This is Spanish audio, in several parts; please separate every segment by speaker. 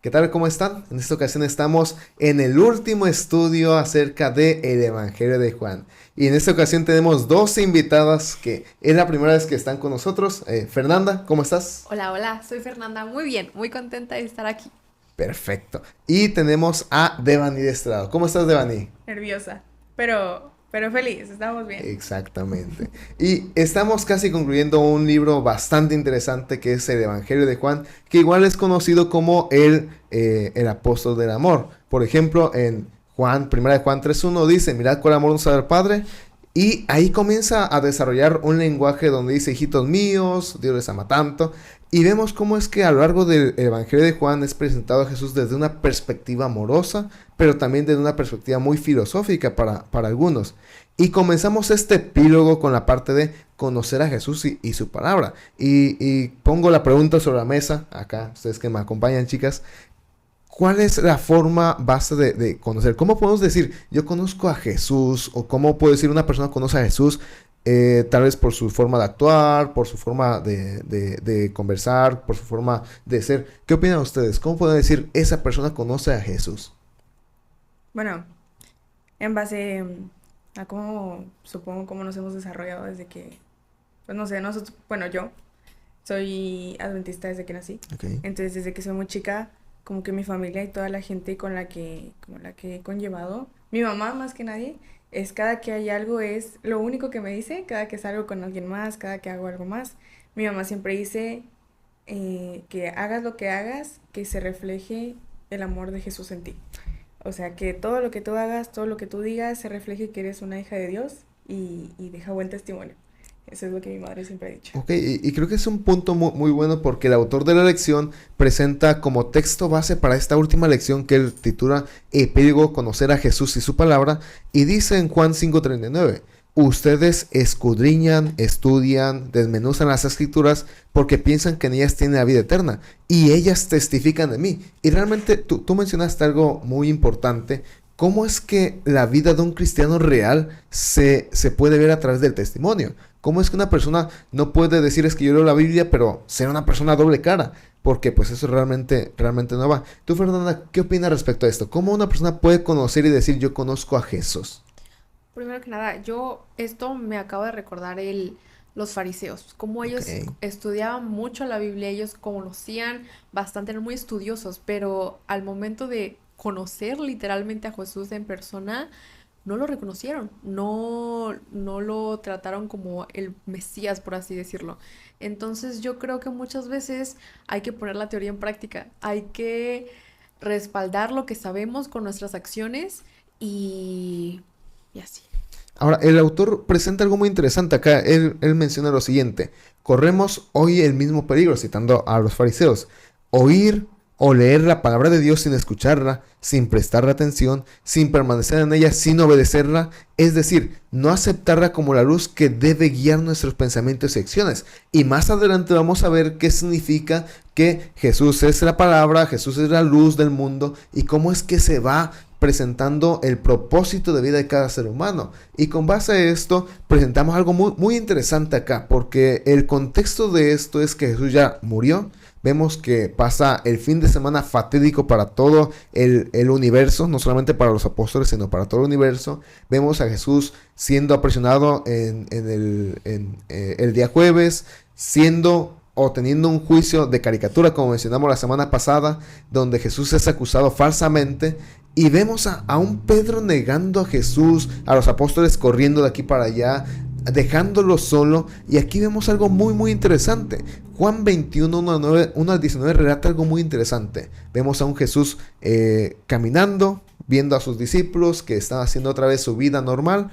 Speaker 1: ¿Qué tal? ¿Cómo están? En esta ocasión estamos en el último estudio acerca del Evangelio de Juan. Y en esta ocasión tenemos dos invitadas que es la primera vez que están con nosotros. Fernanda, ¿cómo estás?
Speaker 2: Hola, hola, soy Fernanda. Muy bien, muy contenta de estar aquí.
Speaker 1: Perfecto. Y tenemos a Devani de este lado. ¿Cómo estás, Devani?
Speaker 3: Nerviosa, pero feliz, estamos bien.
Speaker 1: Exactamente. Y estamos casi concluyendo un libro bastante interesante que es el Evangelio de Juan, que igual es conocido como el apóstol del amor. Por ejemplo, en Juan, primera de Juan 3.1 dice, mirad cuál amor nos da el Padre. Y ahí comienza a desarrollar un lenguaje donde dice, hijitos míos, Dios les ama tanto. Y vemos cómo es que a lo largo del Evangelio de Juan es presentado a Jesús desde una perspectiva amorosa, pero también desde una perspectiva muy filosófica para algunos. Y comenzamos este epílogo con la parte de conocer a Jesús y su palabra. Y pongo la pregunta sobre la mesa, acá, ustedes que me acompañan, chicas. ¿Cuál es la forma base de conocer? ¿Cómo podemos decir, yo conozco a Jesús? ¿O cómo puedo decir una persona conoce a Jesús? Tal vez por su forma de actuar, por su forma de conversar, por su forma de ser. ¿Qué opinan ustedes? ¿Cómo pueden decir, esa persona conoce a Jesús?
Speaker 3: Bueno, en base a cómo, supongo, cómo nos hemos desarrollado desde que, pues no sé, nosotros, bueno, yo soy adventista desde que nací.
Speaker 1: Ok.
Speaker 3: Entonces, desde que soy muy chica, como que mi familia y toda la gente como la que he conllevado, mi mamá más que nadie, es cada que hay algo, es lo único que me dice, cada que salgo con alguien más, cada que hago algo más, mi mamá siempre dice que hagas lo que hagas, que se refleje el amor de Jesús en ti. O sea, que todo lo que tú hagas, todo lo que tú digas, se refleje que eres una hija de Dios y deja buen testimonio. Eso es lo que mi madre siempre ha dicho.
Speaker 1: Ok, y creo que es un punto muy bueno porque el autor de la lección presenta como texto base para esta última lección que él titula Epílogo Conocer a Jesús y su palabra y dice en Juan 5:39, ustedes escudriñan, estudian, desmenuzan las escrituras porque piensan que en ellas tiene la vida eterna y ellas testifican de mí. Y realmente tú mencionaste algo muy importante. ¿Cómo es que la vida de un cristiano real se puede ver a través del testimonio? ¿Cómo es que una persona no puede decir es que yo leo la Biblia, pero ser una persona doble cara? Porque pues eso realmente no va. Tú, Fernanda, ¿qué opinas respecto a esto? ¿Cómo una persona puede conocer y decir yo conozco a Jesús?
Speaker 2: Primero que nada, esto me acabo de recordar los fariseos, como
Speaker 1: Ok.
Speaker 2: ellos estudiaban mucho la Biblia, ellos conocían bastante, eran muy estudiosos, pero al momento de conocer literalmente a Jesús en persona, no lo reconocieron, no lo trataron como el Mesías, por así decirlo. Entonces yo creo que muchas veces hay que poner la teoría en práctica, hay que respaldar lo que sabemos con nuestras acciones y, y así.
Speaker 1: Ahora, el autor presenta algo muy interesante acá. Él menciona lo siguiente. Corremos hoy el mismo peligro, citando a los fariseos. Oír o leer la palabra de Dios sin escucharla, sin prestarle atención, sin permanecer en ella, sin obedecerla. Es decir, no aceptarla como la luz que debe guiar nuestros pensamientos y acciones. Y más adelante vamos a ver qué significa que Jesús es la palabra, Jesús es la luz del mundo y cómo es que se va presentando el propósito de vida de cada ser humano. Y con base a esto, presentamos algo muy interesante acá, porque el contexto de esto es que Jesús ya murió. Vemos que pasa el fin de semana fatídico para todo el universo, no solamente para los apóstoles, sino para todo el universo. Vemos a Jesús siendo apresionado el día jueves, siendo o teniendo un juicio de caricatura, como mencionamos la semana pasada, donde Jesús es acusado falsamente. Y vemos a un Pedro negando a Jesús, a los apóstoles corriendo de aquí para allá, dejándolo solo. Y aquí vemos algo muy interesante. Juan 21, 1 al 19 relata algo muy interesante. Vemos a un Jesús caminando, viendo a sus discípulos que están haciendo otra vez su vida normal.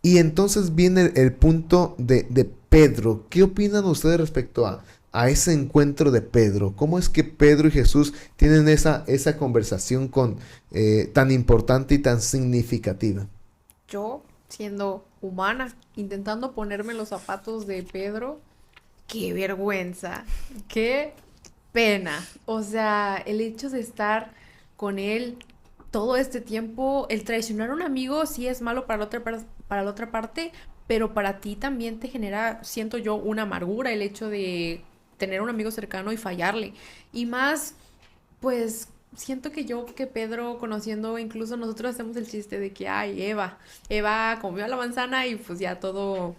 Speaker 1: Y entonces viene el punto de Pedro. ¿Qué opinan ustedes respecto a ese encuentro de Pedro? ¿Cómo es que Pedro y Jesús tienen esa conversación tan importante y tan significativa?
Speaker 2: Yo, siendo humana, intentando ponerme en los zapatos de Pedro, qué vergüenza, qué pena. O sea, el hecho de estar con él todo este tiempo, el traicionar a un amigo sí es malo para para la otra parte, pero para ti también te genera, siento yo, una amargura el hecho de tener un amigo cercano y fallarle. Y más, pues siento que Pedro, conociendo, incluso nosotros hacemos el chiste de que, ay, Eva comió la manzana y pues ya todo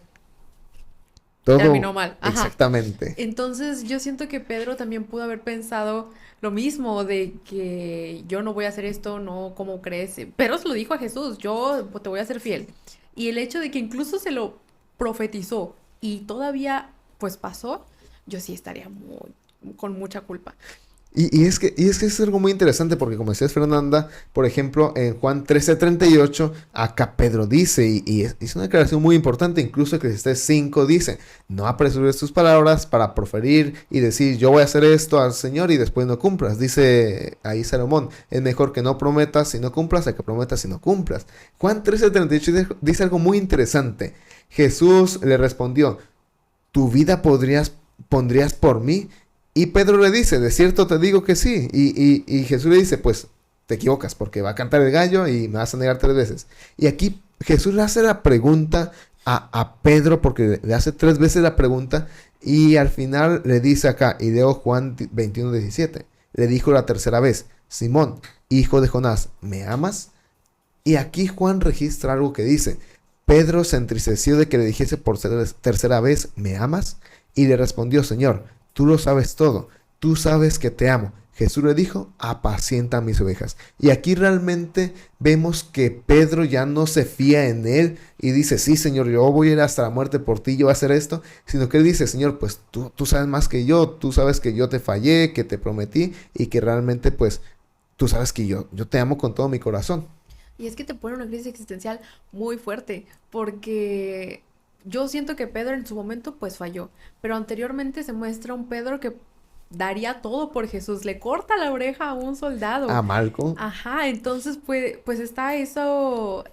Speaker 2: terminó
Speaker 1: Todo
Speaker 2: mal. Ajá.
Speaker 1: exactamente.
Speaker 2: Entonces yo siento que Pedro también pudo haber pensado lo mismo de que yo no voy a hacer esto, no, ¿cómo crees? Pero se lo dijo a Jesús, yo te voy a ser fiel. Y el hecho de que incluso se lo profetizó y todavía pues pasó, yo sí estaría con mucha culpa.
Speaker 1: Y es que es algo muy interesante porque como decías Fernanda, por ejemplo, en Juan 13:38, acá Pedro dice, y es una declaración muy importante, incluso Eclesiastés 5 dice, no apresures tus palabras para proferir y decir, yo voy a hacer esto al Señor y después no cumplas. Dice ahí Salomón, es mejor que no prometas y no cumplas a que prometas y no cumplas. Juan 13:38 dice algo muy interesante. Jesús le respondió, ¿tu vida pondrías por mí? Y Pedro le dice, de cierto te digo que sí. Y Jesús le dice, pues te equivocas porque va a cantar el gallo y me vas a negar 3 veces. Y aquí Jesús le hace la pregunta a Pedro porque le hace 3 veces la pregunta y al final le dice acá, y leo Juan 21:17, le dijo la tercera vez, Simón, hijo de Jonás, ¿me amas? Y aquí Juan registra algo que dice, Pedro se entristeció de que le dijese por tercera vez, ¿me amas? Y le respondió, Señor, tú lo sabes todo, tú sabes que te amo. Jesús le dijo, apacienta mis ovejas. Y aquí realmente vemos que Pedro ya no se fía en él y dice, sí, Señor, yo voy a ir hasta la muerte por ti, yo voy a hacer esto. Sino que él dice, Señor, pues tú sabes más que yo, tú sabes que yo te fallé, que te prometí y que realmente pues tú sabes que yo te amo con todo mi corazón.
Speaker 2: Y es que te pone una crisis existencial muy fuerte, porque yo siento que Pedro en su momento pues falló, pero anteriormente se muestra un Pedro que daría todo por Jesús, le corta la oreja a un soldado.
Speaker 1: A Malco.
Speaker 2: Ajá, entonces pues está eso,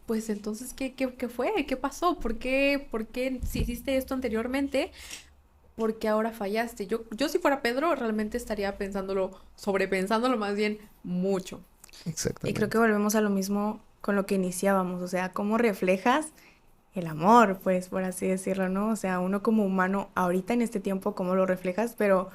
Speaker 2: pues entonces, ¿qué fue? ¿Qué pasó? ¿Por qué si hiciste esto anteriormente? Porque ahora fallaste. Yo si fuera Pedro, realmente estaría pensándolo, sobrepensándolo más bien mucho.
Speaker 3: Y creo que
Speaker 1: Exactamente.
Speaker 3: volvemos a lo mismo con lo que iniciábamos, o sea, cómo reflejas el amor, pues, por así decirlo, ¿no? O sea, uno como humano, ahorita en este tiempo, cómo lo reflejas, pero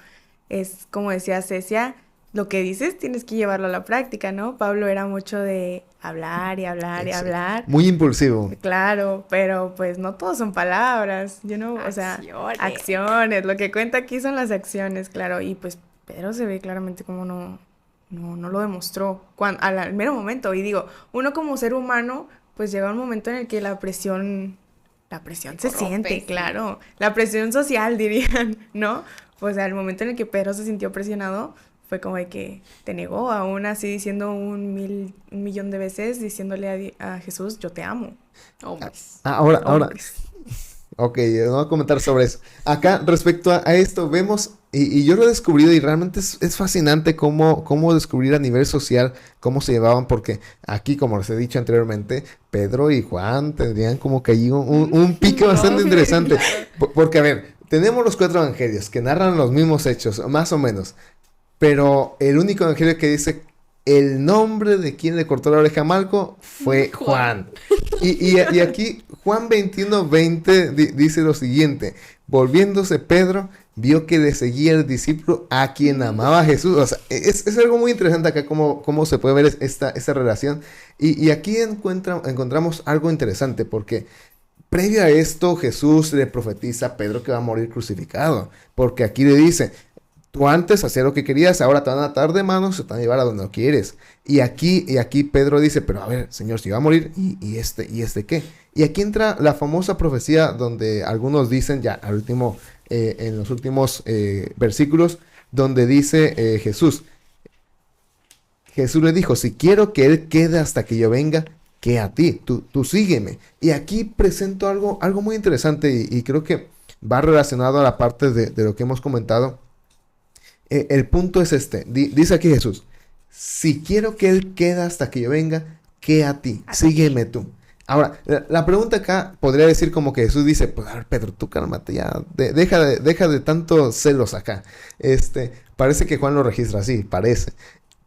Speaker 3: es como decía Cecia, lo que dices tienes que llevarlo a la práctica, ¿no? Pablo era mucho de hablar y hablar y
Speaker 1: Exacto.
Speaker 3: hablar,
Speaker 1: Muy impulsivo.
Speaker 3: claro, pero pues no todo son palabras, o sea,
Speaker 2: Acciones.
Speaker 3: acciones, lo que cuenta aquí son las acciones, claro, y pues Pedro se ve claramente como no lo demostró al mero momento, y digo, uno como ser humano, pues llega un momento en el que la presión
Speaker 2: Te
Speaker 3: se
Speaker 2: corrompe,
Speaker 3: siente,
Speaker 2: sí.
Speaker 3: claro, la presión social dirían, ¿no? O sea, el momento en el que Pedro se sintió presionado, fue como de que te negó, aún así diciendo un millón de veces, diciéndole a Jesús, yo te amo.
Speaker 2: Hombres.
Speaker 1: Ahora,
Speaker 3: Hombres.
Speaker 1: ok, voy a comentar sobre eso. Acá, respecto a esto, vemos, y yo lo he descubrido y realmente es fascinante cómo descubrir a nivel social cómo se llevaban, porque aquí, como les he dicho anteriormente, Pedro y Juan tendrían como que allí un pique bastante
Speaker 2: No,
Speaker 1: interesante.
Speaker 2: claro.
Speaker 1: Porque, a ver, tenemos los 4 evangelios que narran los mismos hechos, más o menos, pero el único evangelio que dice el nombre de quien le cortó la oreja a Malco fue
Speaker 2: Juan.
Speaker 1: Juan. Y aquí Juan 21:20 dice lo siguiente, volviéndose Pedro, vio que le seguía el discípulo a quien amaba a Jesús. O sea, es algo muy interesante acá cómo se puede ver esta relación. Y aquí encontramos algo interesante porque previo a esto Jesús le profetiza a Pedro que va a morir crucificado. Porque aquí le dice, tú antes hacías lo que querías, ahora te van a atar de manos, se te van a llevar a donde no quieres. Y aquí Pedro dice, pero a ver, Señor, si va a morir, ¿y este qué? Y aquí entra la famosa profecía donde algunos dicen, ya al último, en los últimos versículos, donde dice Jesús le dijo, si quiero que él quede hasta que yo venga, que a ti, tú sígueme. Y aquí presento algo muy interesante y creo que va relacionado a la parte de lo que hemos comentado. El punto es este. Dice aquí Jesús, si quiero que él quede hasta que yo venga, ¿qué a ti?
Speaker 2: A ti.
Speaker 1: Sígueme tú. Ahora, la pregunta acá podría decir como que Jesús dice, pues a ver, Pedro, tú cálmate ya, deja de tantos celos acá. Parece que Juan lo registra así, parece.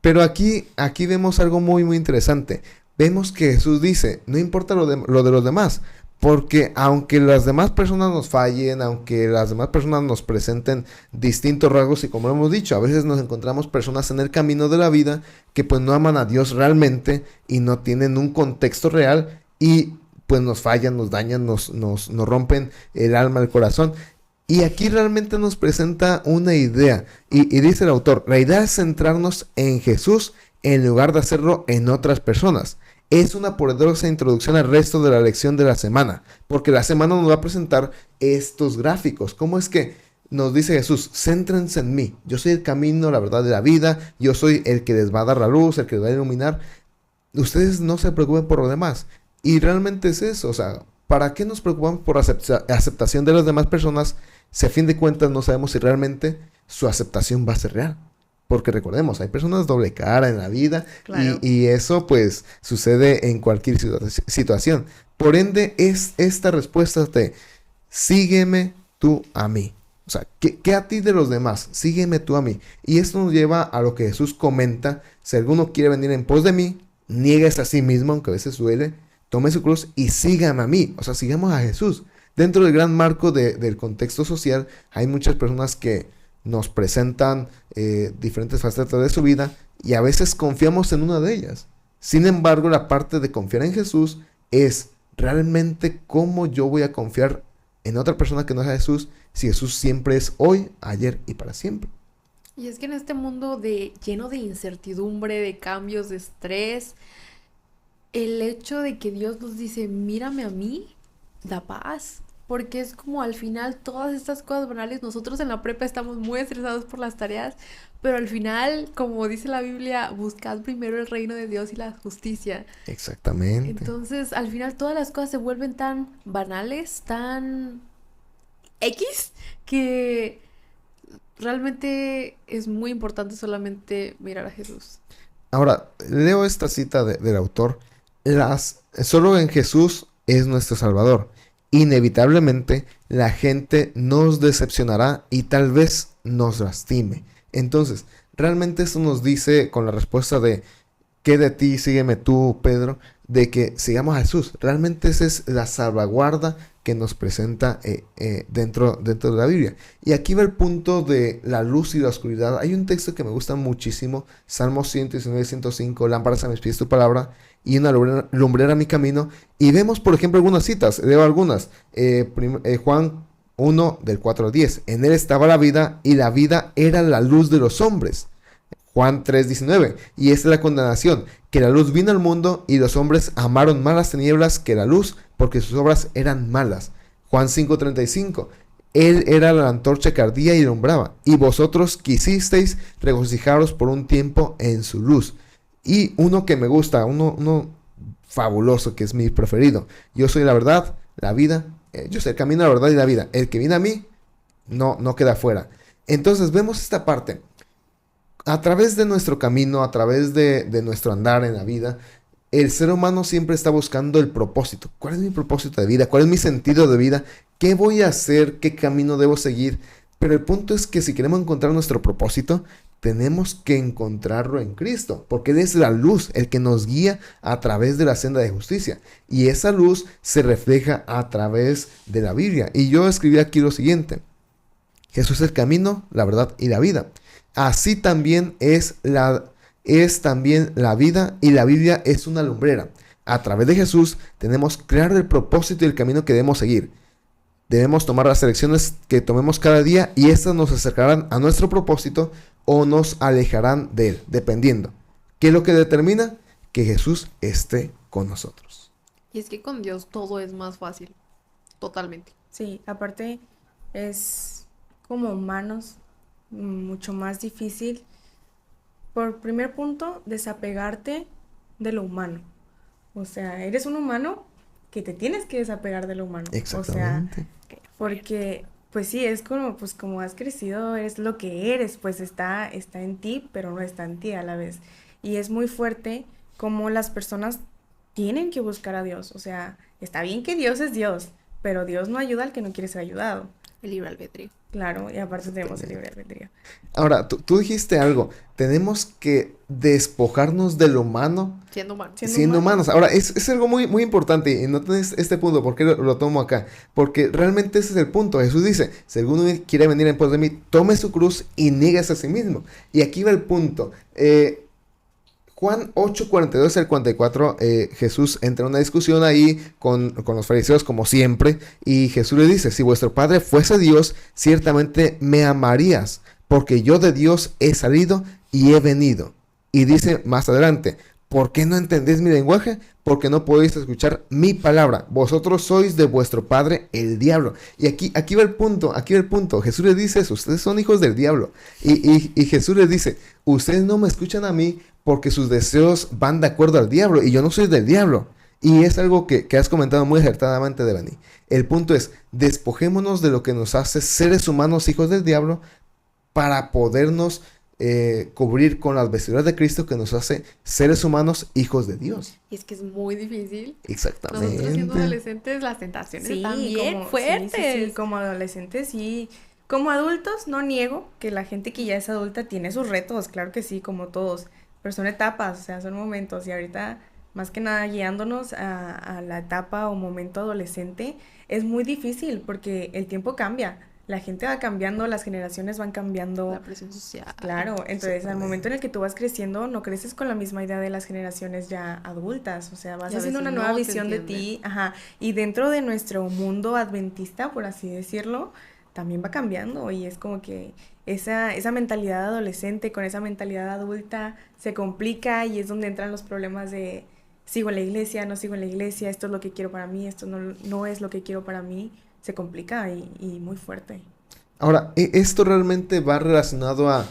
Speaker 1: Pero aquí vemos algo muy, muy interesante. Vemos que Jesús dice, no importa lo de los demás, Porque aunque las demás personas nos fallen, aunque las demás personas nos presenten distintos rasgos, y como hemos dicho, a veces nos encontramos personas en el camino de la vida que pues no aman a Dios realmente y no tienen un contexto real y pues nos fallan, nos dañan, nos rompen el alma, el corazón. Y aquí realmente nos presenta una idea. Y dice el autor, la idea es centrarnos en Jesús en lugar de hacerlo en otras personas. Es una poderosa introducción al resto de la lección de la semana, porque la semana nos va a presentar estos gráficos. ¿Cómo es que nos dice Jesús? Céntrense en mí. Yo soy el camino, la verdad y la vida. Yo soy el que les va a dar la luz, el que les va a iluminar. Ustedes no se preocupen por lo demás. Y realmente es eso. O sea, ¿para qué nos preocupamos por aceptación de las demás personas si a fin de cuentas no sabemos si realmente su aceptación va a ser real? Porque recordemos, hay personas doble cara en la vida.
Speaker 2: Claro.
Speaker 1: Y eso pues sucede en cualquier situación. Por ende, es esta respuesta de sígueme tú a mí. O sea, ¿qué a ti de los demás? Sígueme tú a mí. Y esto nos lleva a lo que Jesús comenta. Si alguno quiere venir en pos de mí, niegues a sí mismo, aunque a veces duele, tome su cruz y sígame a mí. O sea, sigamos a Jesús. Dentro del gran marco del contexto social, hay muchas personas que nos presentan diferentes facetas de su vida y a veces confiamos en una de ellas. Sin embargo, la parte de confiar en Jesús es realmente cómo yo voy a confiar en otra persona que no sea Jesús, si Jesús siempre es hoy, ayer y para siempre.
Speaker 2: Y es que en este mundo lleno de incertidumbre, de cambios, de estrés, el hecho de que Dios nos dice, mírame a mí, da paz. Porque es como al final todas estas cosas banales, nosotros en la prepa estamos muy estresados por las tareas, pero al final, como dice la Biblia, buscad primero el reino de Dios y la justicia.
Speaker 1: Exactamente.
Speaker 2: Entonces, al final todas las cosas se vuelven tan banales, tan X, que realmente es muy importante solamente mirar a Jesús.
Speaker 1: Ahora, leo esta cita del autor. Solo en Jesús es nuestro Salvador. Inevitablemente la gente nos decepcionará y tal vez nos lastime. Entonces, realmente eso nos dice con la respuesta de ¿qué de ti? Sígueme tú, Pedro, de que sigamos a Jesús. Realmente esa es la salvaguarda que nos presenta dentro de la Biblia. Y aquí va el punto de la luz y la oscuridad. Hay un texto que me gusta muchísimo, Salmo 119, 105, lámparas a mis pies tu palabra y una lumbrera a mi camino. Y vemos, por ejemplo, algunas citas, leo algunas. Juan 1, del 4 al 10. En él estaba la vida y la vida era la luz de los hombres. Juan 3:19, y esta es la condenación, que la luz vino al mundo y los hombres amaron más las tinieblas que la luz, porque sus obras eran malas. Juan 5:35, él era la antorcha que ardía y alumbraba, y vosotros quisisteis regocijaros por un tiempo en su luz. Y uno que me gusta, uno fabuloso, que es mi preferido, yo soy la verdad, la vida, yo soy el camino, la verdad y la vida, el que viene a mí, no queda fuera. Entonces vemos esta parte. A través de nuestro camino, a través de nuestro andar en la vida, el ser humano siempre está buscando el propósito. ¿Cuál es mi propósito de vida? ¿Cuál es mi sentido de vida? ¿Qué voy a hacer? ¿Qué camino debo seguir? Pero el punto es que si queremos encontrar nuestro propósito, tenemos que encontrarlo en Cristo, porque Él es la luz, el que nos guía a través de la senda de justicia. Y esa luz se refleja a través de la Biblia. Y yo escribí aquí lo siguiente: Jesús es el camino, la verdad y la vida. Así también es también la vida, y la Biblia es una lumbrera. A través de Jesús tenemos claro el propósito y el camino que debemos seguir. Debemos tomar las elecciones que tomemos cada día y estas nos acercarán a nuestro propósito o nos alejarán de él, dependiendo. ¿Qué es lo que determina? Que Jesús esté con nosotros.
Speaker 2: Y es que con Dios todo es más fácil, totalmente.
Speaker 3: Sí, aparte es como humanos mucho más difícil. Por primer punto, desapegarte de lo humano. O sea, eres un humano que te tienes que desapegar de lo humano.
Speaker 1: Exactamente.
Speaker 3: O sea, porque pues sí, es como pues como has crecido, eres lo que eres, pues está en ti, pero no está en ti a la vez. Y es muy fuerte como las personas tienen que buscar a Dios. O sea, está bien que Dios es Dios, pero Dios no ayuda al que no quiere ser ayudado.
Speaker 2: El libre albedrío.
Speaker 3: Claro, y aparte tenemos el libre albedrío.
Speaker 1: Ahora, tú dijiste algo, tenemos que despojarnos de lo humano
Speaker 2: Siendo humano.
Speaker 1: siendo humanos. Ahora, es algo muy, muy importante y no tenés este punto, ¿por qué lo tomo acá? Porque realmente ese es el punto. Jesús dice, si alguno quiere venir en pos de mí, tome su cruz y nieguese a sí mismo. Y aquí va el punto. Juan 8, 42 al 44, Jesús entra en una discusión ahí con los fariseos como siempre, y Jesús le dice, si vuestro Padre fuese Dios, ciertamente me amarías, porque yo de Dios he salido y he venido. Y dice más adelante, ¿por qué no entendéis mi lenguaje? Porque no podéis escuchar mi palabra. Vosotros sois de vuestro padre el diablo. Y aquí va el punto, Jesús le dice eso, ustedes son hijos del diablo. Y Jesús les dice, ustedes no me escuchan a mí porque sus deseos van de acuerdo al diablo y yo no soy del diablo. Y es algo que has comentado muy acertadamente, Devani. El punto es, despojémonos de lo que nos hace seres humanos hijos del diablo para podernos cubrir con las vestiduras de Cristo que nos hace seres humanos hijos de Dios.
Speaker 2: Y es que es muy difícil.
Speaker 1: Exactamente.
Speaker 2: Nosotros siendo adolescentes, las tentaciones están bien fuertes.
Speaker 3: Sí, como adolescentes, sí. Como adultos, no niego que la gente que ya es adulta tiene sus retos, claro que sí, como todos. Pero son etapas, o sea, son momentos. Y ahorita, más que nada, guiándonos a la etapa o momento adolescente, es muy difícil porque el tiempo cambia. La gente va cambiando, las generaciones van cambiando.
Speaker 2: La presión social.
Speaker 3: Claro, entonces al momento en el que tú vas creciendo, no creces con la misma idea de las generaciones ya adultas, o sea, vas
Speaker 2: Y a
Speaker 3: haciendo una
Speaker 2: veces
Speaker 3: nueva
Speaker 2: no te
Speaker 3: visión de
Speaker 2: entienden.
Speaker 3: ti, ajá, y dentro de nuestro mundo adventista, por así decirlo, también va cambiando y es como que esa mentalidad adolescente con esa mentalidad adulta se complica y es donde entran los problemas de sigo en la iglesia, no sigo en la iglesia, esto es lo que quiero para mí, esto no es lo que quiero para mí, se complica y muy fuerte.
Speaker 1: Ahora, esto realmente va relacionado a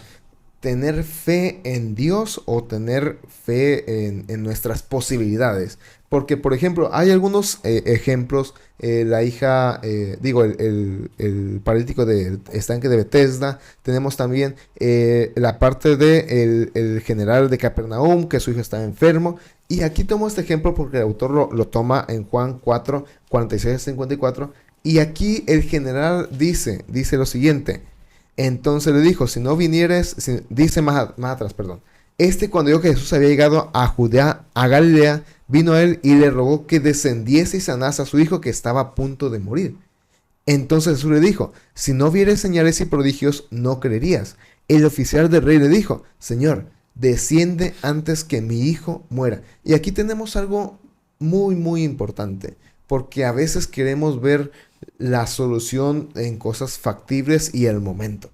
Speaker 1: tener fe en Dios o tener fe en nuestras posibilidades. Porque, por ejemplo, hay algunos ejemplos. La hija, el paralítico del estanque de Bethesda. Tenemos también la parte de el general de Capernaum, que su hijo está enfermo. Y aquí tomo este ejemplo porque el autor lo toma en Juan 4, 46 a 54. Y aquí el general dice lo siguiente. Entonces le dijo, si no vinieres, dice más atrás, perdón. Cuando vio que Jesús había llegado a Judea, a Galilea, vino a él y le rogó que descendiese y sanase a su hijo que estaba a punto de morir. Entonces Jesús le dijo, si no vieres señales y prodigios, no creerías. El oficial del rey le dijo, Señor, desciende antes que mi hijo muera. Y aquí tenemos algo muy, muy importante, porque a veces queremos ver la solución en cosas factibles y el momento.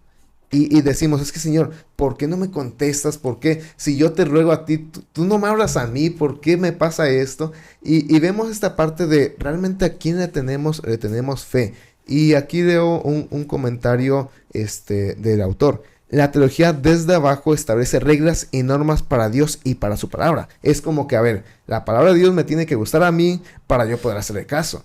Speaker 1: Y decimos, es que Señor, ¿por qué no me contestas? ¿Por qué? Si yo te ruego a ti, tú no me hablas a mí, ¿por qué me pasa esto? Y vemos esta parte de realmente a quién le tenemos fe. Y aquí leo un comentario del autor. La teología desde abajo establece reglas y normas para Dios y para su palabra. Es como que, a ver, la palabra de Dios me tiene que gustar a mí para yo poder hacerle caso.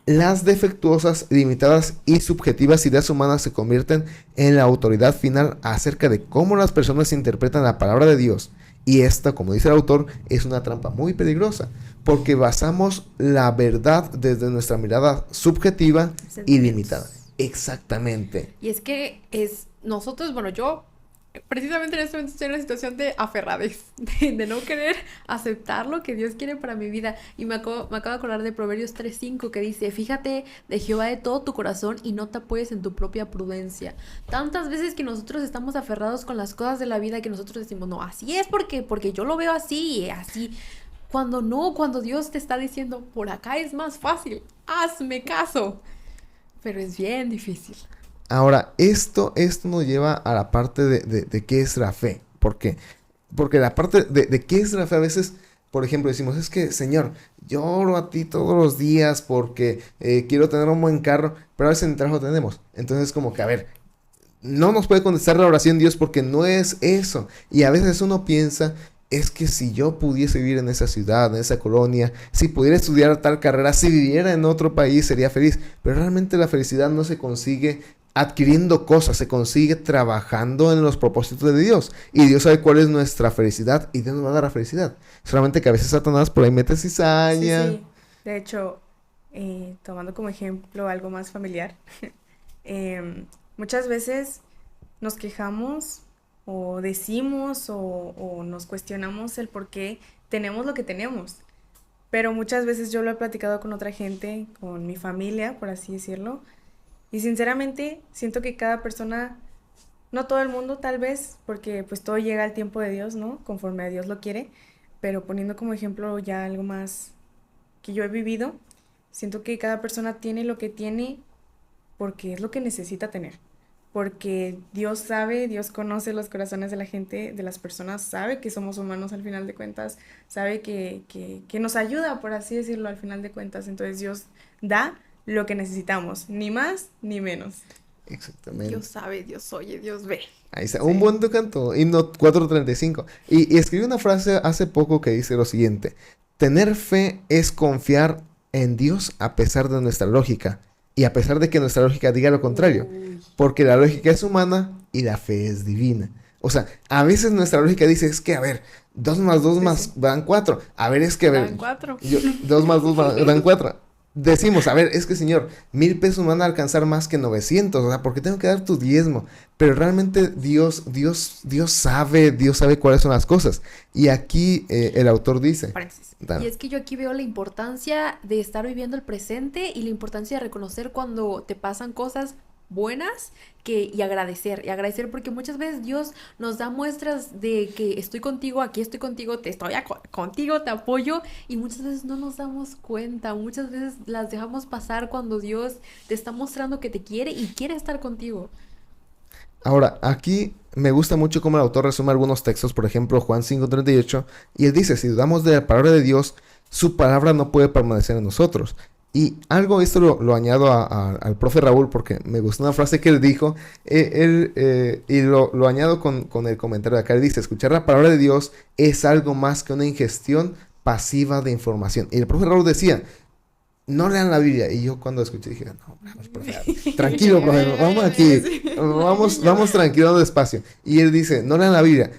Speaker 1: Las defectuosas, limitadas y subjetivas ideas humanas se convierten en la autoridad final acerca de cómo las personas interpretan la palabra de Dios. Y esta, como dice el autor, es una trampa muy peligrosa, porque basamos la verdad desde nuestra mirada subjetiva y limitada. Exactamente.
Speaker 2: Y es que nosotros, bueno, yo precisamente en este momento estoy en una situación de aferradez, de no querer aceptar lo que Dios quiere para mi vida. Y me acabo de acordar de Proverbios 3:5 que dice, fíjate de Jehová de todo tu corazón y no te apoyes en tu propia prudencia. Tantas veces que nosotros estamos aferrados con las cosas de la vida que nosotros decimos, no, así es porque yo lo veo así, así. Cuando no, cuando Dios te está diciendo, por acá es más fácil, hazme caso. Pero es bien difícil.
Speaker 1: Ahora, esto nos lleva a la parte de qué es la fe. ¿Por qué? Porque la parte de qué es la fe a veces, por ejemplo, decimos, es que, Señor, yo oro a ti todos los días porque quiero tener un buen carro, pero a veces en el trabajo tenemos. Entonces, como que, a ver, no nos puede contestar la oración Dios porque no es eso. Y a veces uno piensa, es que si yo pudiese vivir en esa ciudad, en esa colonia, si pudiera estudiar tal carrera, si viviera en otro país, sería feliz. Pero realmente la felicidad no se consigue adquiriendo cosas, se consigue trabajando en los propósitos de Dios. Y Dios sabe cuál es nuestra felicidad y Dios nos va a dar la felicidad. Solamente que a veces Satanás por ahí mete cizaña.
Speaker 3: Sí. De hecho, tomando como ejemplo algo más familiar, Muchas veces nos quejamos o decimos o nos cuestionamos el por qué tenemos lo que tenemos. Pero muchas veces yo lo he platicado con otra gente, con mi familia, por así decirlo. Y sinceramente siento que cada persona, no todo el mundo tal vez, porque pues todo llega al tiempo de Dios, ¿no? Conforme a Dios lo quiere. Pero poniendo como ejemplo ya algo más que yo he vivido, siento que cada persona tiene lo que tiene porque es lo que necesita tener. Porque Dios sabe, Dios conoce los corazones de la gente, de las personas, sabe que somos humanos al final de cuentas, sabe que nos ayuda, por así decirlo, al final de cuentas. Entonces Dios da lo que necesitamos, ni más ni menos.
Speaker 1: Exactamente.
Speaker 2: Dios sabe, Dios oye, Dios ve.
Speaker 1: Ahí está, un
Speaker 3: Sí.
Speaker 1: buen canto, himno 435. Y escribí una frase hace poco que dice lo siguiente: tener fe es confiar en Dios a pesar de nuestra lógica y a pesar de que nuestra lógica diga lo contrario,
Speaker 2: Uy,
Speaker 1: porque la lógica es humana y la fe es divina. O sea, a veces nuestra lógica dice, es que, a ver, 2 más 2
Speaker 3: Sí,
Speaker 1: más
Speaker 3: sí.
Speaker 1: dan 4. A ver, es que, a ver,
Speaker 2: dan 4.
Speaker 1: 2 más 2 dan 4. Decimos, a ver, es que señor, 1,000 pesos van a alcanzar más que 900, o sea, ¿por qué tengo que dar tu diezmo? Pero realmente Dios sabe cuáles son las cosas. Y aquí el autor dice,
Speaker 2: Paréntesis.
Speaker 1: Dan.
Speaker 2: Y es que yo aquí veo la importancia de estar viviendo el presente y la importancia de reconocer cuando te pasan cosas buenas y agradecer porque muchas veces Dios nos da muestras de que estoy contigo, aquí estoy contigo, contigo, te apoyo, y muchas veces no nos damos cuenta, muchas veces las dejamos pasar cuando Dios te está mostrando que te quiere y quiere estar contigo.
Speaker 1: ahora, aquí me gusta mucho cómo el autor resume algunos textos, por ejemplo, Juan 5:38, y él dice, si dudamos de la palabra de Dios, su palabra no puede permanecer en nosotros. Y algo, esto lo añado al profe Raúl, porque me gustó una frase que él dijo, y lo añado con el comentario de acá. Él dice, escuchar la palabra de Dios es algo más que una ingestión pasiva de información. Y el profe Raúl decía, no lean la Biblia. Y yo cuando escuché dije, no, vamos, profe, tranquilo, profe, vamos aquí, vamos tranquilo, despacio. Y él dice, no lean la Biblia,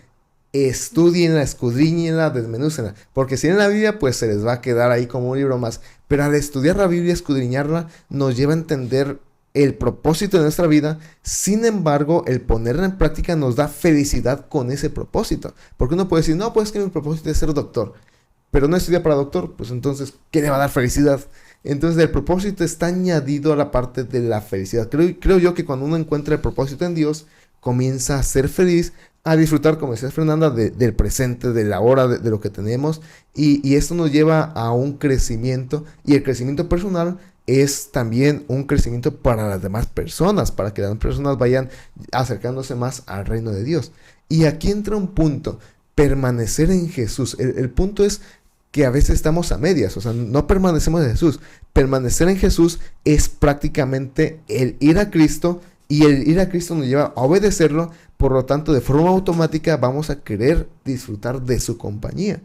Speaker 1: estudienla, escudriñenla, desmenúcenla. Porque si leen la Biblia, pues se les va a quedar ahí como un libro más. Pero al estudiar la Biblia, escudriñarla, nos lleva a entender el propósito de nuestra vida. Sin embargo, el ponerla en práctica nos da felicidad con ese propósito. Porque uno puede decir, no, pues que mi propósito es ser doctor. Pero no estudia para doctor, pues entonces, ¿qué le va a dar felicidad? Entonces el propósito está añadido a la parte de la felicidad. Creo yo que cuando uno encuentra el propósito en Dios, comienza a ser feliz, a disfrutar, como decía Fernanda, del presente, de la hora, de lo que tenemos. Y esto nos lleva a un crecimiento. Y el crecimiento personal es también un crecimiento para las demás personas, para que las personas vayan acercándose más al reino de Dios. Y aquí entra un punto, permanecer en Jesús. El punto es que a veces estamos a medias, o sea, no permanecemos en Jesús. Permanecer en Jesús es prácticamente el ir a Cristo, y el ir a Cristo nos lleva a obedecerlo, por lo tanto, de forma automática vamos a querer disfrutar de su compañía.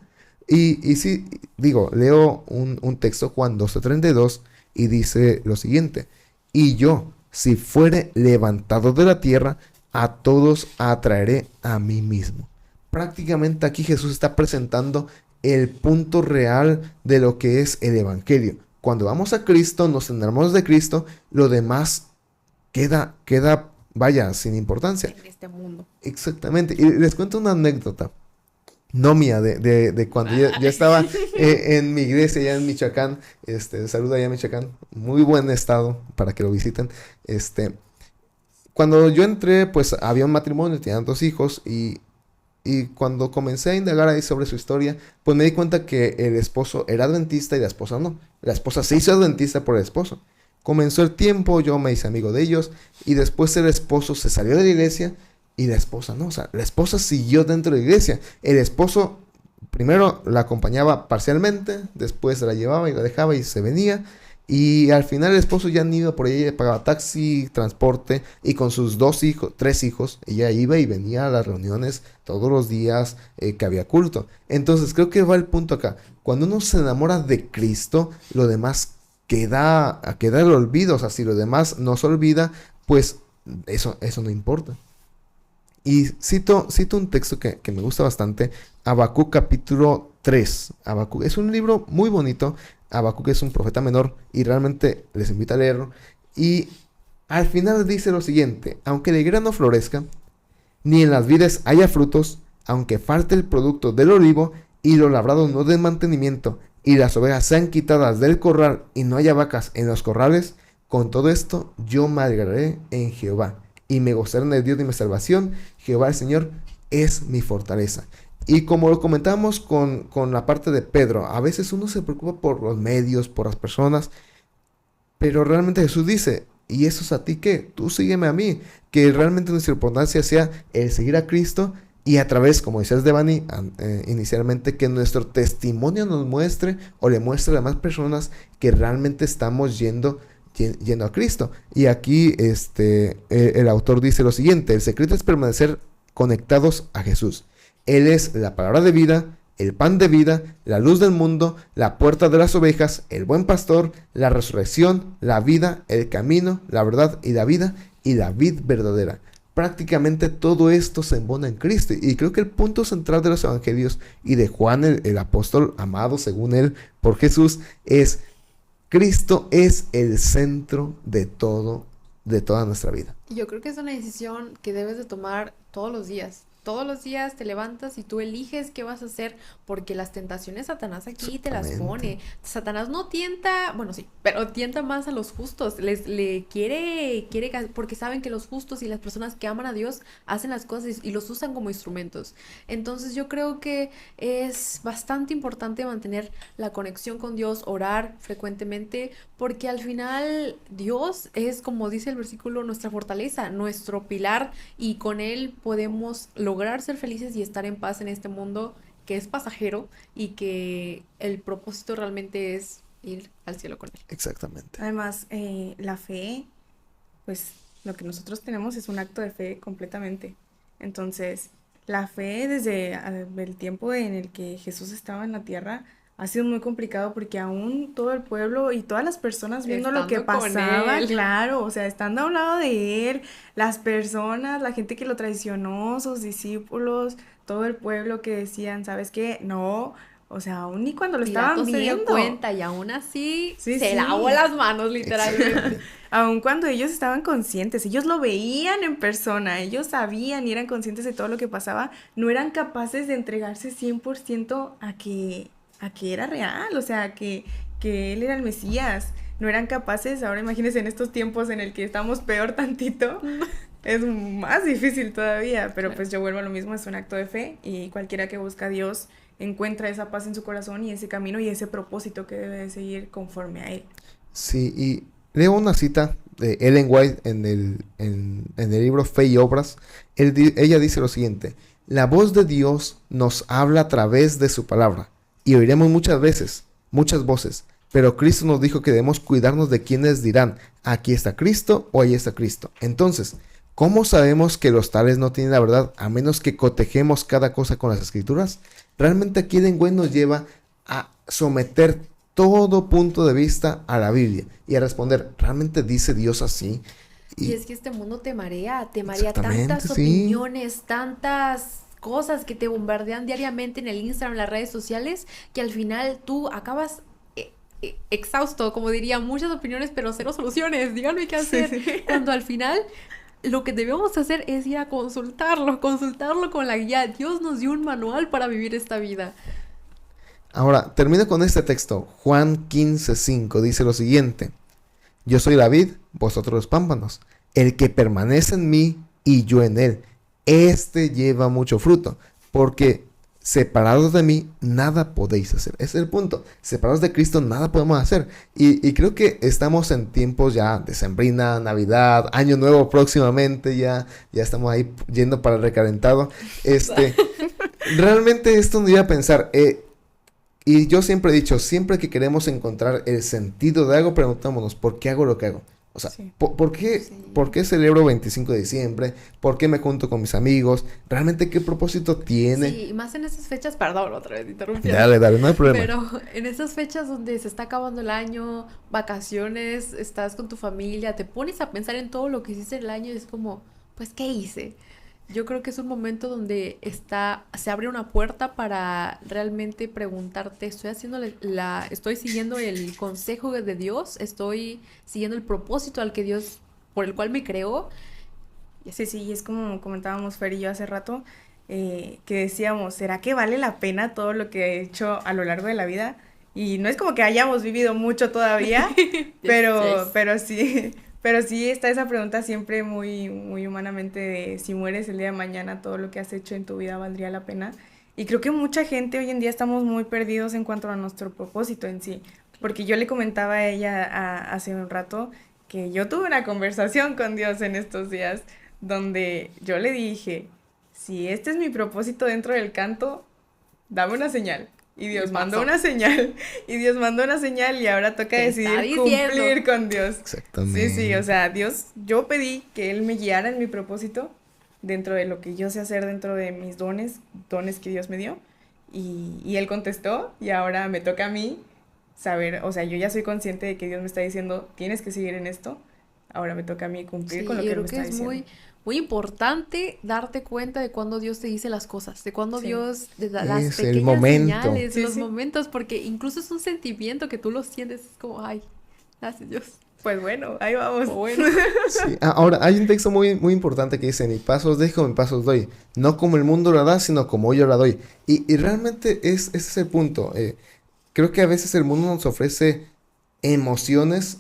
Speaker 1: Y sí, digo, leo un texto, Juan 12:32, y dice lo siguiente, y yo, si fuere levantado de la tierra, a todos atraeré a mí mismo. Prácticamente aquí Jesús está presentando el punto real de lo que es el evangelio. Cuando vamos a Cristo, nos enamoramos de Cristo, lo demás queda, vaya, sin importancia.
Speaker 2: En este mundo.
Speaker 1: Exactamente. Y les cuento una anécdota, no mía, de cuando yo estaba en mi iglesia allá en Michoacán. Saluda allá a Michoacán, muy buen estado para que lo visiten. Cuando yo entré, pues había un matrimonio, tenían 2 hijos, y cuando comencé a indagar ahí sobre su historia, pues me di cuenta que el esposo era adventista y la esposa no. La esposa se hizo adventista por el esposo. Comenzó el tiempo, yo me hice amigo de ellos, y después el esposo se salió de la iglesia y la esposa no. O sea, la esposa siguió dentro de la iglesia. El esposo primero la acompañaba parcialmente, después la llevaba y la dejaba y se venía. Y al final el esposo ya ni iba por ella, pagaba taxi, transporte, y con sus 3 hijos, ella iba y venía a las reuniones todos los días que había culto. Entonces creo que va el punto acá. Cuando uno se enamora de Cristo, lo demás queda el olvido. O sea, si lo demás no se olvida, pues eso no importa. Y cito un texto que me gusta bastante, Habacuc capítulo 3. Habacuc es un libro muy bonito. Habacuc es un profeta menor y realmente les invito a leerlo. Y Al final dice lo siguiente: aunque la higuera no florezca, ni en las vides haya frutos, aunque falte el producto del olivo, y los labrados no den mantenimiento, y las ovejas sean quitadas del corral, y no haya vacas en los corrales, con todo esto yo me alegraré en Jehová, y me gozaré en el Dios de mi salvación. Jehová el Señor es mi fortaleza. Y como lo comentamos con la parte de Pedro, a veces uno se preocupa por los medios, por las personas, pero realmente Jesús dice: ¿y eso es a ti qué? Tú sígueme a mí. Que realmente nuestra importancia sea el seguir a Cristo, y a través, como decías Devani inicialmente, que nuestro testimonio nos muestre o le muestre a demás personas que realmente estamos yendo a Cristo. Y aquí el autor dice lo siguiente: el secreto es permanecer conectados a Jesús. Él es la palabra de vida, el pan de vida, la luz del mundo, la puerta de las ovejas, el buen pastor, la resurrección, la vida, el camino, la verdad y la vida, y la vid verdadera. Prácticamente todo esto se embona en Cristo. Y creo que el punto central de los evangelios y de Juan, el apóstol amado según él por Jesús, es: Cristo es el centro de todo, de toda nuestra vida.
Speaker 2: Y yo creo que es una decisión que debes de tomar todos los días. Todos los días te levantas y tú eliges qué vas a hacer, porque las tentaciones Satanás aquí te las pone. Satanás no tienta, bueno sí, pero tienta más a los justos. Le quiere, porque saben que los justos y las personas que aman a Dios hacen las cosas y los usan como instrumentos. Entonces yo creo que es bastante importante mantener la conexión con Dios, orar frecuentemente, porque al final Dios es, como dice el versículo, nuestra fortaleza, nuestro pilar, y con Él podemos lograr ser felices y estar en paz en este mundo que es pasajero, y que el propósito realmente es ir al cielo con Él.
Speaker 1: Exactamente.
Speaker 3: Además, la fe, pues lo que nosotros tenemos es un acto de fe completamente. Entonces, la fe desde el tiempo en el que Jesús estaba en la tierra ha sido muy complicado, porque aún todo el pueblo y todas las personas viendo lo que
Speaker 2: Estando con
Speaker 3: pasaba,
Speaker 2: él.
Speaker 3: claro, o sea, estando a un lado de él, las personas, la gente que lo traicionó, sus discípulos, todo el pueblo que decían, ¿sabes qué? No, o sea, aún ni cuando lo
Speaker 2: Pilato
Speaker 3: estaban
Speaker 2: se dio
Speaker 3: viendo.
Speaker 2: cuenta y aún así
Speaker 3: Sí,
Speaker 2: se
Speaker 3: sí.
Speaker 2: lavó las manos literalmente.
Speaker 3: Aun cuando ellos estaban conscientes, ellos lo veían en persona, ellos sabían y eran conscientes de todo lo que pasaba, no eran capaces de entregarse 100% a que era real, o sea, que él era el Mesías. No eran capaces. Ahora imagínense en estos tiempos en el que estamos peor tantito, es más difícil todavía, pero
Speaker 2: Claro.
Speaker 3: pues yo vuelvo a lo mismo, es un acto de fe, y cualquiera que busca a Dios encuentra esa paz en su corazón y ese camino y ese propósito que debe de seguir conforme a él.
Speaker 1: Sí, y leo una cita de Ellen White en el libro Fe y Obras. Ella dice lo siguiente: la voz de Dios nos habla a través de su palabra, y oiremos muchas veces, muchas voces, pero Cristo nos dijo que debemos cuidarnos de quienes dirán: aquí está Cristo o ahí está Cristo. Entonces, ¿cómo sabemos que los tales no tienen la verdad, a menos que cotejemos cada cosa con las Escrituras? Realmente aquí Ellen White nos lleva a someter todo punto de vista a la Biblia y a responder: ¿realmente dice Dios así?
Speaker 2: Y es que este mundo te marea
Speaker 1: Exactamente,
Speaker 2: tantas
Speaker 1: sí.
Speaker 2: opiniones, tantas cosas que te bombardean diariamente en el Instagram, en las redes sociales, que al final tú acabas exhausto, como diría, muchas opiniones, pero cero soluciones. Díganme qué hacer.
Speaker 3: Sí, sí.
Speaker 2: Cuando al final lo que debemos hacer es ir a consultarlo con la guía. Dios nos dio un manual para vivir esta vida.
Speaker 1: Ahora, termino con este texto. Juan 15:5 dice lo siguiente: yo soy la vid, vosotros los pámpanos. El que permanece en mí y yo en él, este lleva mucho fruto, porque separados de mí nada podéis hacer. Ese es el punto. Separados de Cristo nada podemos hacer. Y creo que estamos en tiempos ya de sembrina, Navidad, Año Nuevo próximamente, ya estamos ahí yendo para el recalentado. Realmente esto nos lleva a pensar, y yo siempre he dicho, siempre que queremos encontrar el sentido de algo, preguntémonos: ¿por qué hago lo que hago? O sea,
Speaker 3: Sí.
Speaker 1: ¿por qué,
Speaker 2: Sí.
Speaker 1: ¿por qué celebro 25 de diciembre? ¿Por qué me junto con mis amigos? ¿Realmente qué propósito tiene?
Speaker 2: Sí, y más en esas fechas, perdón, otra vez interrumpiendo.
Speaker 1: Dale, no hay problema.
Speaker 2: Pero en esas fechas donde se está acabando el año, vacaciones, estás con tu familia, te pones a pensar en todo lo que hiciste el año y es como, pues, ¿qué hice? Yo creo que es un momento donde se abre una puerta para realmente preguntarte: ¿estoy siguiendo el consejo de Dios? ¿Estoy siguiendo el propósito al que Dios por el cual me creó.
Speaker 3: Sí, sí, y es como comentábamos Fer y yo hace rato, que decíamos, ¿será que vale la pena todo lo que he hecho a lo largo de la vida? Y no es como que hayamos vivido mucho todavía, pero sí, pero sí está esa pregunta siempre muy, muy humanamente de si mueres el día de mañana, todo lo que has hecho en tu vida valdría la pena. Y creo que mucha gente hoy en día estamos muy perdidos en cuanto a nuestro propósito en sí, porque yo le comentaba a ella hace un rato que yo tuve una conversación con Dios en estos días donde yo le dije, si este es mi propósito dentro del canto, dame una señal. Y Dios mandó una señal, y Dios mandó una señal, y ahora toca decidir cumplir con Dios.
Speaker 1: Exactamente.
Speaker 3: Sí, sí, o sea, Dios, yo pedí que Él me guiara en mi propósito, dentro de lo que yo sé hacer, dentro de mis dones que Dios me dio, y Él contestó, y ahora me toca a mí saber, o sea, yo ya soy consciente de que Dios me está diciendo, tienes que seguir en esto, ahora me toca a mí cumplir con lo que Él me está diciendo.
Speaker 2: Muy, muy importante darte cuenta de cuando Dios te dice las cosas, de cuando Dios te da las
Speaker 1: Es
Speaker 2: pequeñas
Speaker 1: el momento.
Speaker 2: señales, los momentos, porque incluso es un sentimiento que tú lo sientes, es como, ay, gracias Dios.
Speaker 3: Pues bueno, ahí vamos.
Speaker 2: Bueno.
Speaker 1: Sí. Ahora, hay un texto muy, muy importante que dice, mi paso os dejo, mi paso os doy. No como el mundo la da, sino como yo la doy. Y realmente ese es el punto. Creo que a veces el mundo nos ofrece emociones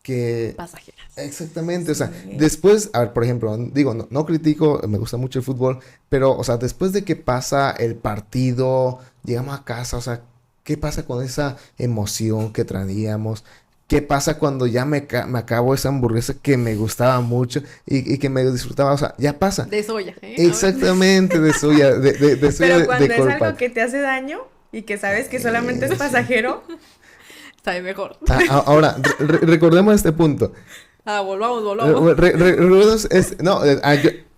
Speaker 1: que...
Speaker 2: pasajeras.
Speaker 1: Exactamente, o sea,
Speaker 3: Sí.
Speaker 1: después, a ver, por ejemplo, digo, no critico, me gusta mucho el fútbol, pero, o sea, después de que pasa el partido, llegamos a casa, o sea, ¿qué pasa con esa emoción que traíamos? ¿Qué pasa cuando ya me acabo esa hamburguesa que me gustaba mucho y que me disfrutaba? O sea, ya pasa.
Speaker 2: De soya, ¿eh?
Speaker 1: Exactamente, de soya, de soya
Speaker 3: Pero cuando
Speaker 1: de
Speaker 3: es algo
Speaker 1: Corpac.
Speaker 3: que te hace daño y que sabes que solamente es pasajero,
Speaker 2: Sabe mejor.
Speaker 1: Ahora, recordemos este punto.
Speaker 2: Volvamos.
Speaker 1: Recordemos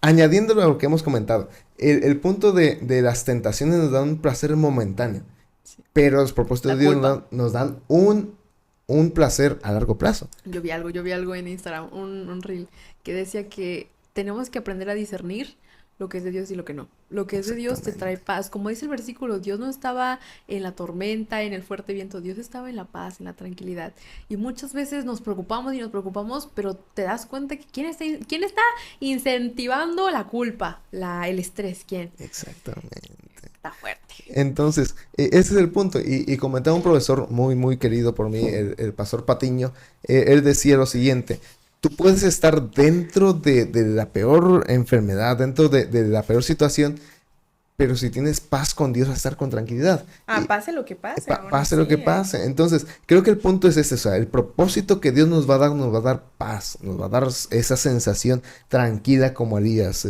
Speaker 1: añadiéndolo a lo que hemos comentado. El punto de las tentaciones nos dan un placer momentáneo,
Speaker 2: Sí.
Speaker 1: pero los propósitos
Speaker 2: La
Speaker 1: de Dios
Speaker 2: culpa.
Speaker 1: nos dan un placer a largo plazo.
Speaker 2: Yo vi algo en Instagram, un reel, que decía que tenemos que aprender a discernir lo que es de Dios y lo que no. Lo que es de Dios te trae paz. Como dice el versículo, Dios no estaba en la tormenta, en el fuerte viento, Dios estaba en la paz, en la tranquilidad. Y muchas veces nos preocupamos, pero te das cuenta que quién está incentivando la culpa, el estrés, ¿quién?
Speaker 1: Exactamente.
Speaker 2: Está fuerte.
Speaker 1: Entonces, ese es el punto. Y comentaba un profesor muy, muy querido por mí, el pastor Patiño. Él decía lo siguiente: tú puedes estar dentro de la peor enfermedad, dentro de la peor situación, pero si tienes paz con Dios, vas a estar con tranquilidad.
Speaker 3: pase lo que pase.
Speaker 1: Pase lo que pase. Entonces, creo que el punto es ese, o sea, el propósito que Dios nos va a dar paz, nos va a dar esa sensación tranquila como Elías,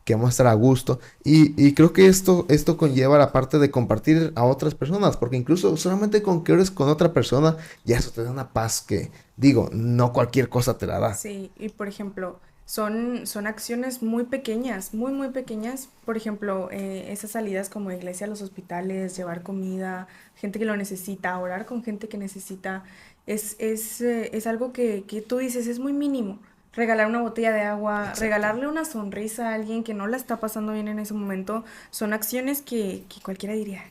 Speaker 1: que vamos a estar a gusto. Y creo que esto conlleva la parte de compartir a otras personas, porque incluso solamente con que ores con otra persona, ya eso te da una paz que, digo, no cualquier cosa te la da.
Speaker 3: Sí, y por ejemplo, son acciones muy pequeñas, muy, muy pequeñas. Por ejemplo, esas salidas como iglesia a los hospitales, llevar comida, gente que lo necesita, orar con gente que necesita, es algo que tú dices, es muy mínimo. Regalar una botella de agua,
Speaker 1: Exacto.
Speaker 3: regalarle una sonrisa a alguien que no la está pasando bien en ese momento, son acciones que cualquiera diría,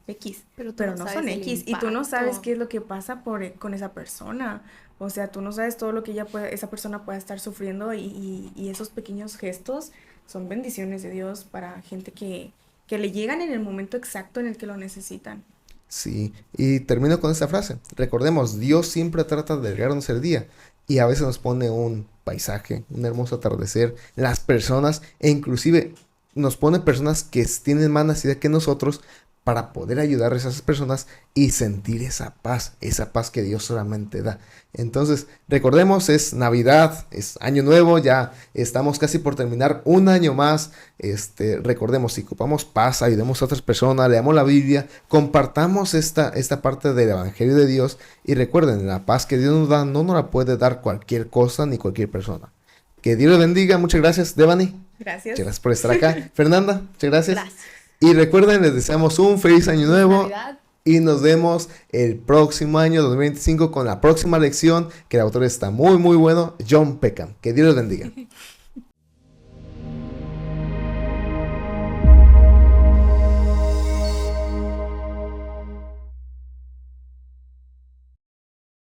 Speaker 3: X,
Speaker 2: Pero tú
Speaker 3: pero
Speaker 2: no
Speaker 3: no
Speaker 2: sabes
Speaker 3: son
Speaker 2: el
Speaker 3: X, y tú no sabes
Speaker 2: impacto.
Speaker 3: qué es lo que pasa con esa persona. O sea, tú no sabes todo lo que esa persona puede estar sufriendo y esos pequeños gestos son bendiciones de Dios para gente que le llegan en el momento exacto en el que lo necesitan.
Speaker 1: Sí, y termino con esta frase. Recordemos, Dios siempre trata de alegrarnos el día y a veces nos pone un paisaje, un hermoso atardecer, las personas, e inclusive nos pone personas que tienen más necesidad que nosotros para poder ayudar a esas personas y sentir esa paz que Dios solamente da. Entonces, recordemos, es Navidad, es Año Nuevo, ya estamos casi por terminar un año más. Recordemos, si ocupamos paz, ayudemos a otras personas, leamos la Biblia, compartamos esta parte del Evangelio de Dios y recuerden, la paz que Dios nos da no nos la puede dar cualquier cosa ni cualquier persona. Que Dios les bendiga, muchas gracias, Devani.
Speaker 3: Gracias.
Speaker 1: Muchas gracias por estar acá. Fernanda, muchas gracias.
Speaker 2: Gracias.
Speaker 1: Y recuerden, les deseamos un feliz año nuevo.
Speaker 2: Navidad.
Speaker 1: Y nos vemos el próximo año 2025 con la próxima lección, que el autor está muy, muy bueno, John Peckham. Que Dios les bendiga.